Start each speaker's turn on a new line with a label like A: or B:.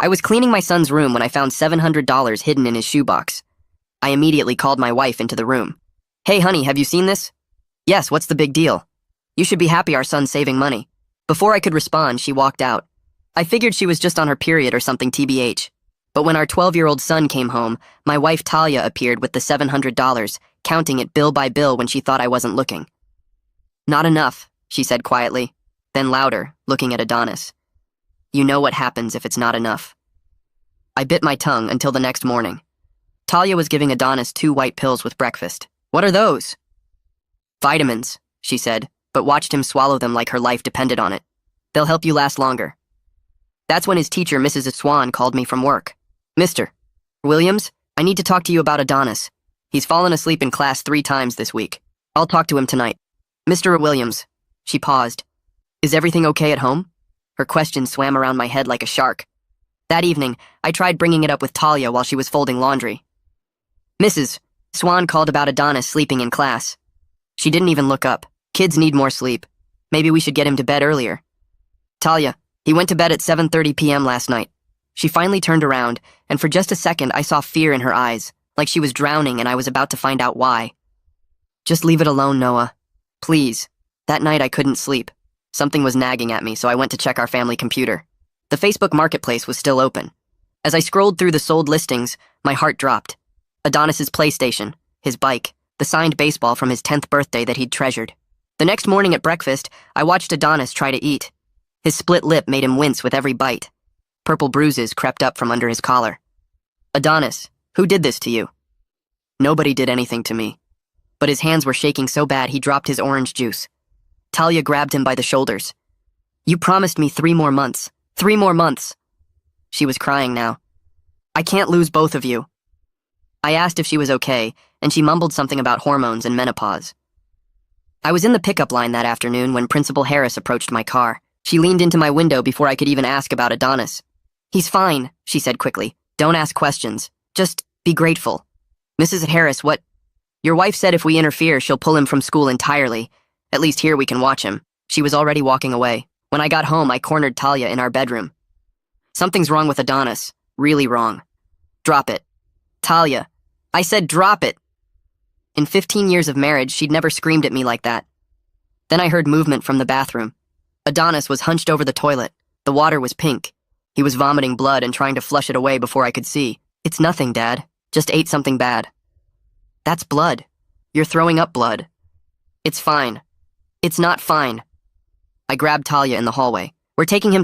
A: I was cleaning my son's room when I found $700 hidden in his shoebox. I immediately called my wife into the room. "Hey, honey, have you seen this?" "Yes, what's the big deal?" "You should be happy our son's saving money." Before I could respond, she walked out. I figured she was just on her period or something TBH. But when our 12-year-old son came home, my wife Talia appeared with the $700, counting it bill by bill when she thought I wasn't looking. "Not enough," she said quietly, then louder, looking at Adonis. "You know what happens if it's not enough." I bit my tongue until the next morning. Talia was giving Adonis 2 white pills with breakfast. "What are those?" "Vitamins," she said, but watched him swallow them like her life depended on it. "They'll help you last longer." That's when his teacher, Mrs. Swan, called me from work. "Mr. Williams, I need to talk to you about Adonis. He's fallen asleep in class 3 times this week. I'll talk to him tonight." "Mr. Williams," she paused. "Is everything okay at home?" Her question swam around my head like a shark. That evening, I tried bringing it up with Talia while she was folding laundry. "Mrs. Swan called about Adonis sleeping in class." She didn't even look up. "Kids need more sleep. Maybe we should get him to bed earlier." "Talia, he went to bed at 7:30 p.m. last night." She finally turned around, and for just a second I saw fear in her eyes, like she was drowning and I was about to find out why. "Just leave it alone, Noah. Please." That night I couldn't sleep. Something was nagging at me, so I went to check our family computer. The Facebook Marketplace was still open. As I scrolled through the sold listings, my heart dropped. Adonis's PlayStation, his bike, the signed baseball from his 10th birthday that he'd treasured. The next morning at breakfast, I watched Adonis try to eat. His split lip made him wince with every bite. Purple bruises crept up from under his collar. "Adonis, who did this to you?" "Nobody did anything to me." But his hands were shaking so bad he dropped his orange juice. Talia grabbed him by the shoulders. "You promised me 3 more months. 3 more months." She was crying now. "I can't lose both of you." I asked if she was okay, and she mumbled something about hormones and menopause. I was in the pickup line that afternoon when Principal Harris approached my car. She leaned into my window before I could even ask about Adonis. "He's fine," she said quickly. "Don't ask questions. Just be grateful." "Mrs. Harris, what?" "Your wife said if we interfere, she'll pull him from school entirely. At least here we can watch him." She was already walking away. When I got home, I cornered Talia in our bedroom. "Something's wrong with Adonis. Really wrong. Drop it." "Talia, I said drop it." In 15 years of marriage, she'd never screamed at me like that. Then I heard movement from the bathroom. Adonis was hunched over the toilet. The water was pink. He was vomiting blood and trying to flush it away before I could see. "It's nothing, Dad. Just ate something bad." "That's blood. You're throwing up blood." "It's fine." "It's not fine." I grabbed Talia in the hallway. "We're taking him to the